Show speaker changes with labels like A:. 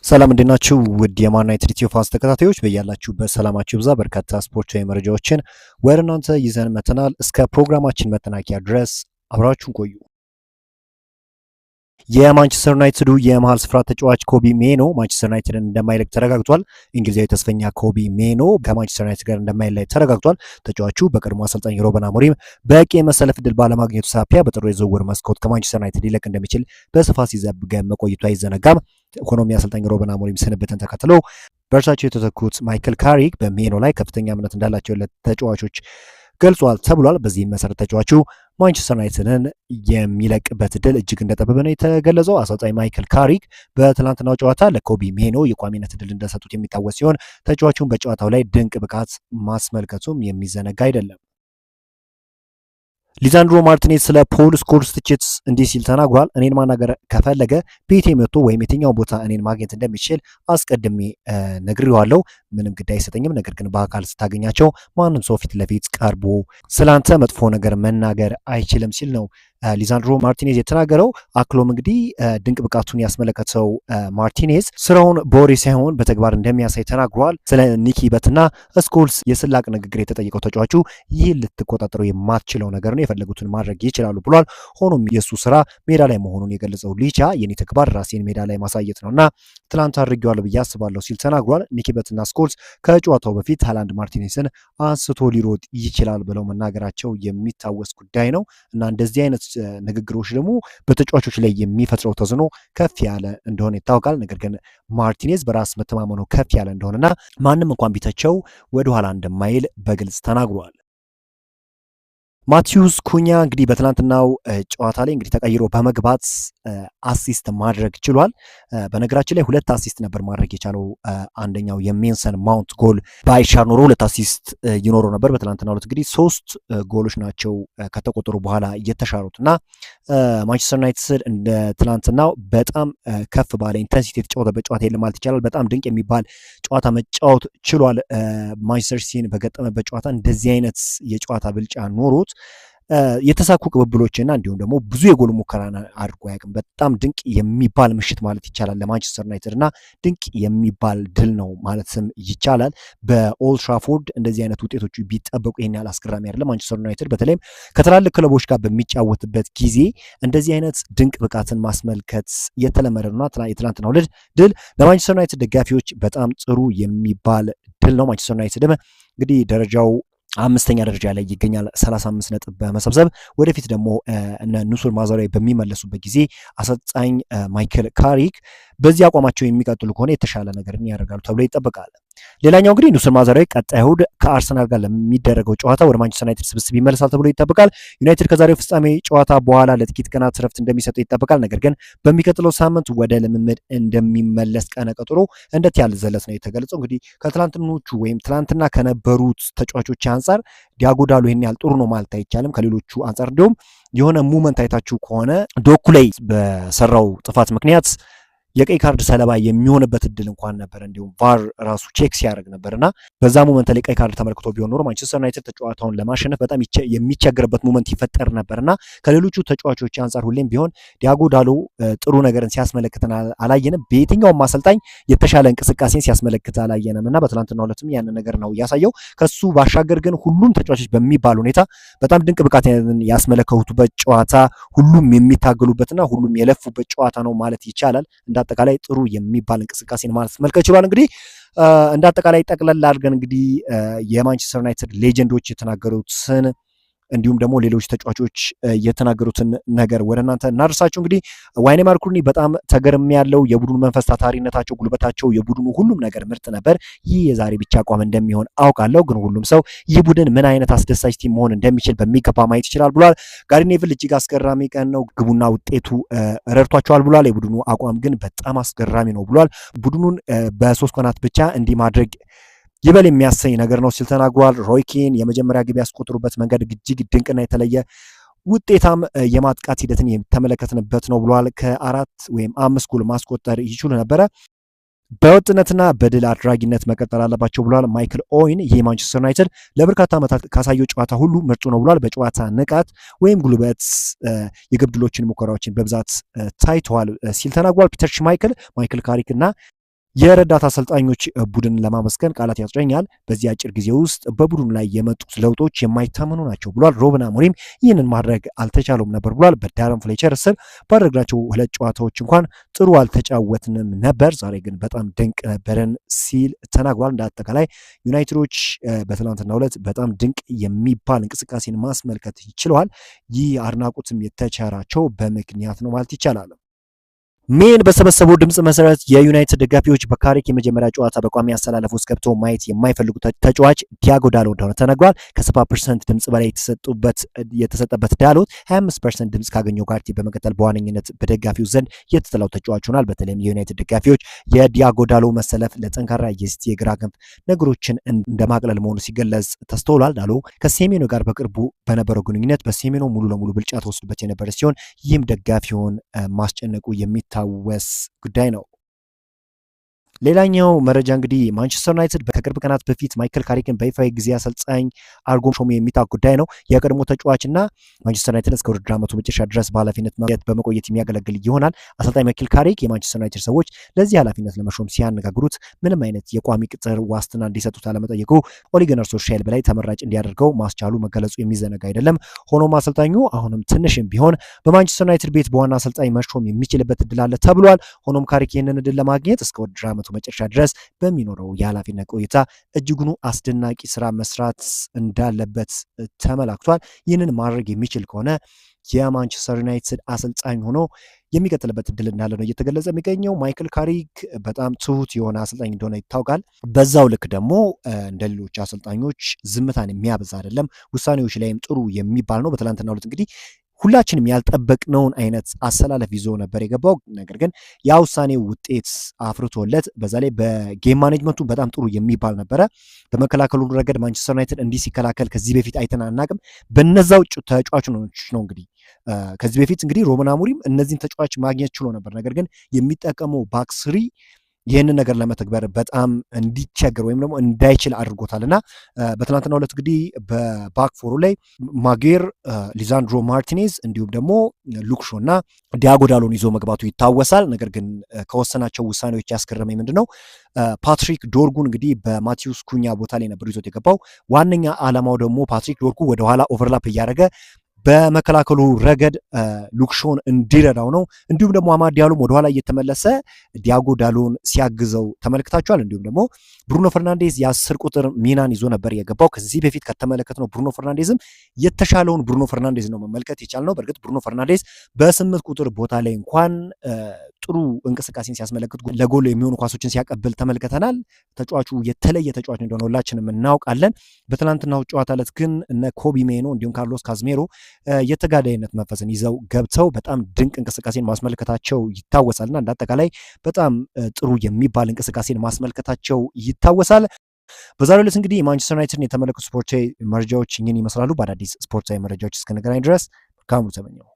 A: ሰላም እንዴናችሁ? ውድ የማን ዩናይትድ ኢትዮ ፋንስ ተከታታዮች በያላችሁበት ሰላማችሁ ብዛ። በርካታ ስፖርታዊ መረጃዎችን ወደ እናንተ ይዘን መተናል። እስከ ፕሮግራማችን መጠናቂያ ድረስ አብራችሁን ቆዩ። የማንቸስተር ዩናይትዱ የመሃል ስፍራ ተጫዋች ኮቢ ሜኖ ማንቸስተር ዩናይትድን እንደማይለቅ ተረጋግጧል። እንግሊዛዊ ተስፈኛ ኮቢ ሜኖ ከማንቸስተር ዩናይትድ ጋር እንደማይለይ ተረጋግጧል። ተጫዋቹ በቀድሞ አሰልጣኝ ሩበን አሞሪም በቂ የመሰለፍ ዕድል ባለማግኘቱ ሳቢያ በጥሩ የዝውውር መስኮት ከማንቸስተር ዩናይትድ ሊለቅ እንደሚችል በስፋት ሲዘገብ መቆየቱ አይዘነጋም። ሆኖም የአሰልጣኝ ሩበን አሞሪም ስንብትን ተከትሎ በእርሳቸው የተተኩት ማይክል ካሪክ በሜኖ ላይ ከፍተኛ እምነት እንዳላቸው ለተጫዋቾች ገልጿል ተብሏል። በዚህም መሰረት ተጫዋቹ ማንቸስተር ዩናይትድን የሚለቅበት እድል እጅግ እንደጠበበ ነው የተገለጸው። አሰልጣኝ ማይክል ካሪክ በትናንትናው ጨዋታ ለኮቢ ሜኖ የቋሚነት እድል እንደሰጡት የሚታወስ ሲሆን ተጫዋቹን በጨዋታው ላይ ድንቅ ብቃት ማስመልከቱም የሚዘነጋ አይደለም። ሊዛንድሮ ማርቲኔዝ ስለ ፖል ስኮልስ ትችት እንዲህ ሲል ተናግሯል። እኔን ማናገር ከፈለገ ቤቴ መጥቶ ወይም የትኛው ቦታ እኔን ማግኘት እንደሚችል አስቀድሜ ነግሬዋለሁ። ምንም ግድ አይሰጠኝም። ነገር ግን በአካል ስታገኛቸው ማንም ሰው ፊት ለፊት ቀርቦ ስላንተ መጥፎ ነገር መናገር አይችልም ሲል ነው ሊዛንድሮ ማርቲኔዝ የተናገረው። አክሎም እንግዲህ ድንቅ ብቃቱን ያስመለከተው ማርቲኔዝ ስራውን በወሬ ሳይሆን በተግባር እንደሚያሳይ ተናግሯል። ስለ ኒኪ በትና ስኮልስ የስላቅ ንግግር የተጠየቀው ተጫዋቹ ይህ ልትቆጣጠረው የማትችለው ነገር ነው፣ የፈለጉትን ማድረግ ይችላሉ ብሏል። ሆኖም የእሱ ስራ ሜዳ ላይ መሆኑን የገለጸው ሊቻ የኔ ተግባር ራሴን ሜዳ ላይ ማሳየት ነው እና ትላንት አድርጌዋለሁ ብዬ አስባለሁ ሲል ተናግሯል። ኒኪ በትና ስኮልስ ከጨዋታው በፊት ሃላንድ ማርቲኔዝን አንስቶ ሊሮጥ ይችላል ብለው መናገራቸው የሚታወስ ጉዳይ ነው እና እንደዚህ አይነት ንግግሮች ደግሞ በተጫዋቾች ላይ የሚፈጥረው ተጽዕኖ ከፍ ያለ እንደሆነ ይታወቃል። ነገር ግን ማርቲኔዝ በራስ መተማመኑ ከፍ ያለ እንደሆነና ማንም እንኳን ቢተቸው ወደኋላ እንደማይል በግልጽ ተናግሯል። ማቲዩስ ኩኛ እንግዲህ በትናንትናው ጨዋታ ላይ እንግዲህ ተቀይሮ በመግባት አሲስት ማድረግ ችሏል። በነገራችን ላይ 2 አሲስት ነበር ማድረግ የቻለው። አንደኛው የሜንሰን ማውንት ጎል ባይሻር ኖሮ 2 አሲስት ይኖረው ነበር። በትናንትናው ዕለት እንግዲህ 3 ጎሎች ናቸው ከተቆጠሩ በኋላ የተሻሩት እና ማንቸስተር ዩናይትድ እንደ ትናንትናው በጣም ከፍ ባለ ኢንተንሲቲ የተጫወተበት ጨዋታ የለም ማለት ይቻላል። በጣም ድንቅ የሚባል ጨዋታ መጫወት ችሏል። ማንቸስተር ሲቲን በገጠመበት ጨዋታ እንደዚህ አይነት የጨዋታ ብልጫ ኖሮት የተሳኩ ቅብብሎችና እንዲሁም ደግሞ ብዙ የጎል ሙከራ አድርጎ ያቅም በጣም ድንቅ የሚባል ምሽት ማለት ይቻላል ለማንቸስተር ዩናይትድ እና ድንቅ የሚባል ድል ነው ማለትም ይቻላል። በኦልድ ትራፎርድ እንደዚህ አይነት ውጤቶች ቢጠበቁ ይሄን ያህል አስገራሚ አይደለም። ማንቸስተር ዩናይትድ በተለይም ከትላልቅ ክለቦች ጋር በሚጫወትበት ጊዜ እንደዚህ አይነት ድንቅ ብቃትን ማስመልከት የተለመደ ነውና የትላንትናው ድል ለማንቸስተር ዩናይትድ ደጋፊዎች በጣም ጥሩ የሚባል ድል ነው። ማንቸስተር ዩናይትድ እንግዲህ ደረጃው 5ኛ ደረጃ ላይ ይገኛል 35 ነጥብ በመሰብሰብ ወደፊት ደግሞ እነ ኑሱር ማዛሪያ በሚመለሱበት ጊዜ አሰልጣኝ ማይክል ካሪክ በዚህ አቋማቸው የሚቀጥሉ ከሆነ የተሻለ ነገርን ያደርጋሉ ተብሎ ይጠበቃል። ሌላኛው እንግዲህ ኑሱር ማዛሪያ ቀጣይ እሁድ ከአርሰናል ጋር ለሚደረገው ጨዋታ ወደ ማንቸስተር ዩናይትድ ስብስብ ይመለሳል ተብሎ ይጠበቃል። ዩናይትድ ከዛሬው ፍጻሜ ጨዋታ በኋላ ለጥቂት ቀናት ረፍት እንደሚሰጠው ይጠበቃል። ነገር ግን በሚቀጥለው ሳምንት ወደ ልምምድ እንደሚመለስ ቀነ ቀጠሮ እንደተያዘለት ነው የተገለጸው። እንግዲህ ከትላንትኖቹ ወይም ትላንትና ከነበሩት ተጫዋቾች አንጻር ዲያጎ ዳሎ ይሄን ያህል ጥሩ ነው ማለት አይቻልም። ከሌሎቹ አንጻር እንዲሁም የሆነ ሙመንት አይታችሁ ከሆነ ዶኩ ላይ በሰራው ጥፋት ምክንያት የቀይ ካርድ ሰለባ የሚሆንበት እድል እንኳን ነበር። እንዲሁም ቫር ራሱ ቼክ ሲያደርግ ነበርና በዛ ሞመንት ላይ ቀይ ካርድ ተመልክቶ ቢሆን ኖሮ ማንቸስተር ዩናይትድ ጨዋታውን ለማሸነፍ በጣም የሚቸገርበት ሞመንት ይፈጠር ነበርና ከሌሎቹ ተጫዋቾች አንጻር ሁሌም ቢሆን ዲያጎ ዳሎ ጥሩ ነገርን ሲያስመለክተን አላየንም። በየትኛውም አሰልጣኝ የተሻለ እንቅስቃሴን ሲያስመለክት አላየንም እና በትናንትናው ዕለትም ያንን ነገር ነው ያሳየው። ከሱ ባሻገር ግን ሁሉም ተጫዋቾች በሚባል ሁኔታ በጣም ድንቅ ብቃት ያስመለከቱበት ጨዋታ፣ ሁሉም የሚታገሉበትና ሁሉም የለፉበት ጨዋታ ነው ማለት ይቻላል። አጠቃላይ ጥሩ የሚባል እንቅስቃሴን ማስመልከት ችሏል። እንግዲህ እንደ አጠቃላይ ጠቅለል አድርገን እንግዲህ የማንቸስተር ዩናይትድ ሌጀንዶች የተናገሩትን እንዲሁም ደግሞ ሌሎች ተጫዋቾች የተናገሩትን ነገር ወደ እናንተ እናደርሳችሁ። እንግዲህ ዋይኔ ማርኩኒ በጣም ተገርም ያለው የቡድኑ መንፈስ፣ ታታሪነታቸው፣ ጉልበታቸው፣ የቡድኑ ሁሉም ነገር ምርጥ ነበር። ይህ የዛሬ ብቻ አቋም እንደሚሆን አውቃለሁ፣ ግን ሁሉም ሰው ይህ ቡድን ምን አይነት አስደሳች ቲም መሆን እንደሚችል በሚገባ ማየት ይችላል ብሏል። ጋሪ ኔቭል እጅግ አስገራሚ ቀን ነው፣ ግቡና ውጤቱ ረድቷቸዋል ብሏል። የቡድኑ አቋም ግን በጣም አስገራሚ ነው ብሏል። ቡድኑን በ3 ቀናት ብቻ እንዲህ ማድረግ ይበል የሚያሰኝ ነገር ነው ሲል ተናግሯል። ሮይ ኪን የመጀመሪያ ግብ ያስቆጠሩበት መንገድ እጅግ ድንቅና የተለየ ውጤታም የማጥቃት ሂደትን የተመለከትንበት ነው ብሏል። ከ4 ወይም 5 ጎል ማስቆጠር ይችሉ ነበረ። በወጥነትና በድል አድራጊነት መቀጠል አለባቸው ብሏል ማይክል ኦዌን። ይህ ማንቸስተር ዩናይትድ ለበርካታ ዓመታት ካሳየው ጨዋታ ሁሉ ምርጡ ነው ብሏል። በጨዋታ ንቃት ወይም ጉልበት የግብ ድሎችን ሙከራዎችን በብዛት ታይተዋል ሲል ተናግሯል። ፒተር ሽማይክል፣ ማይክል ካሪክ እና የረዳት አሰልጣኞች ቡድን ለማመስገን ቃላት ያጥረኛል። በዚህ አጭር ጊዜ ውስጥ በቡድኑ ላይ የመጡት ለውጦች የማይታመኑ ናቸው ብሏል። ሩበን አሞሪም ይህንን ማድረግ አልተቻሉም ነበር ብሏል። በዳረን ፍሌቸር ስር ባደረግናቸው 2 ጨዋታዎች እንኳን ጥሩ አልተጫወትንም ነበር፣ ዛሬ ግን በጣም ድንቅ ነበረን ሲል ተናግሯል። እንደ አጠቃላይ ዩናይትዶች በትናንትናው ዕለት በጣም ድንቅ የሚባል እንቅስቃሴን ማስመልከት ይችለዋል። ይህ አድናቆትም የተቸራቸው በምክንያት ነው ማለት ይቻላል። ሜን በሰበሰበው ድምጽ መሰረት የዩናይትድ ደጋፊዎች በካሪክ የመጀመሪያ ጨዋታ በቋሚ አሰላለፍ ውስጥ ገብቶ ማየት የማይፈልጉ ተጫዋች ዲያጎ ዳሎ እንደሆነ ተነግሯል። ከ70% ድምጽ በላይ የተሰጠበት ዳሎት 25% ድምጽ ካገኘው ጋርቲ በመቀጠል በዋነኝነት በደጋፊው ዘንድ የተጠላው ተጫዋች ሆኗል። በተለይም የዩናይትድ ደጋፊዎች የዲያጎ ዳሎ መሰለፍ ለጠንካራ የሲቲ የግራ ክንፍ ነገሮችን እንደማቅለል መሆኑ ሲገለጽ ተስተውሏል። ዳሎ ከሴሜኖ ጋር በቅርቡ በነበረው ግንኙነት በሴሜኖ ሙሉ ለሙሉ ብልጫ ተወስዶበት የነበረ ሲሆን ይህም ደጋፊውን ማስጨነቁ ታወስ ጉዳይ ነው። ሌላኛው መረጃ እንግዲህ ማንቸስተር ዩናይትድ ከቅርብ ቀናት በፊት ማይክል ካሪክን በይፋዊ ጊዜ አሰልጣኝ አድርጎ ሾሙ የሚታወቅ ጉዳይ ነው። የቀድሞ ተጫዋችና ማንቸስተር ዩናይትድ እስከ ውድድር ዓመቱ መጨረሻ ድረስ በኃላፊነት በመቆየት የሚያገለግል ይሆናል። አሰልጣኝ ማይክል ካሪክ የማንቸስተር ዩናይትድ ሰዎች ለዚህ ኃላፊነት ለመሾም ሲያነጋግሩት ምንም አይነት የቋሚ ቅጥር ዋስትና እንዲሰጡት አለመጠየቁ ኦሊ ጉናር ሶልሻየር በላይ ተመራጭ እንዲያደርገው ማስቻሉ መገለጹ የሚዘነጋ አይደለም። ሆኖም አሰልጣኙ አሁንም ትንሽም ቢሆን በማንቸስተር ዩናይትድ ቤት በዋና አሰልጣኝ መሾም የሚችልበት እድል አለ ተብሏል። ሆኖም ካሪክ ይህንን እድል ለማግኘት እስከ ውድድር ዓመቱ መጨረሻ ድረስ በሚኖረው የኃላፊነት ቆይታ እጅጉኑ አስደናቂ ስራ መስራት እንዳለበት ተመላክቷል። ይህንን ማድረግ የሚችል ከሆነ የማንቸስተር ዩናይትድ አሰልጣኝ ሆኖ የሚቀጥልበት እድል እንዳለ ነው እየተገለጸ የሚገኘው። ማይክል ካሪክ በጣም ትሁት የሆነ አሰልጣኝ እንደሆነ ይታወቃል። በዛው ልክ ደግሞ እንደ ሌሎች አሰልጣኞች ዝምታን የሚያበዛ አይደለም። ውሳኔዎች ላይም ጥሩ የሚባል ነው። በትናንትናው ዕለት እንግዲህ ሁላችንም ያልጠበቅነውን አይነት አሰላለፍ ይዞ ነበር የገባው። ነገር ግን ያ ውሳኔው ውጤት አፍርቶለት በዛ ላይ በጌም ማኔጅመንቱ በጣም ጥሩ የሚባል ነበረ። በመከላከሉ ረገድ ማንቸስተር ዩናይትድ እንዲህ ሲከላከል ከዚህ በፊት አይተን አናቅም። በነዛው ተጫዋቾች ነው እንግዲህ ከዚህ በፊት እንግዲህ ሩበን አሞሪም እነዚህን ተጫዋች ማግኘት ችሎ ነበር። ነገር ግን የሚጠቀመው ባክስሪ ይህንን ነገር ለመተግበር በጣም እንዲቸገር ወይም ደግሞ እንዳይችል አድርጎታልና በትናንትናው ዕለት እንግዲህ በባክፎሩ ላይ ማጌር፣ ሊዛንድሮ ማርቲኔዝ እንዲሁም ደግሞ ሉክሾ እና ዲያጎ ዳሎን ይዞ መግባቱ ይታወሳል። ነገር ግን ከወሰናቸው ውሳኔዎች ያስገረመኝ ምንድነው ፓትሪክ ዶርጉን እንግዲህ በማቲዩስ ኩኛ ቦታ ላይ ነበር ይዞት የገባው። ዋነኛ ዓላማው ደግሞ ፓትሪክ ዶርጉ ወደኋላ ኦቨርላፕ እያደረገ በመከላከሉ ረገድ ሉክሾን እንዲረዳው ነው። እንዲሁም ደግሞ አማድ ዲያሎም ወደኋላ እየተመለሰ ዲያጎ ዳሎን ሲያግዘው ተመልክታችኋል። እንዲሁም ደግሞ ብሩኖ ፈርናንዴዝ የ10 ቁጥር ሚናን ይዞ ነበር የገባው። ከዚህ በፊት ከተመለከትነው ብሩኖ ፈርናንዴዝም የተሻለውን ብሩኖ ፈርናንዴዝ ነው መመልከት የቻልነው። በእርግጥ ብሩኖ ፈርናንዴዝ በ8 ቁጥር ቦታ ላይ እንኳን ጥሩ እንቅስቃሴን ሲያስመለክት ለጎል የሚሆኑ ኳሶችን ሲያቀብል ተመልክተናል። ተጫዋቹ የተለየ ተጫዋች እንደሆነ ሁላችንም እናውቃለን። በትናንትናው ጨዋታ ዕለት ግን እነ ኮቢ ሜኖ እንዲሁም ካርሎስ ካዝሜሮ የተጋዳይነት መንፈስን ይዘው ገብተው በጣም ድንቅ እንቅስቃሴን ማስመልከታቸው ይታወሳልና እንደ አጠቃላይ በጣም ጥሩ የሚባል እንቅስቃሴን ማስመልከታቸው ይታወሳል። በዛሬው ዕለት እንግዲህ የማንቸስተር ዩናይትድን የተመለከቱ ስፖርታዊ መረጃዎች ይህን ይመስላሉ። በአዳዲስ ስፖርታዊ መረጃዎች እስክንገናኝ ድረስ መልካም ተመኘው።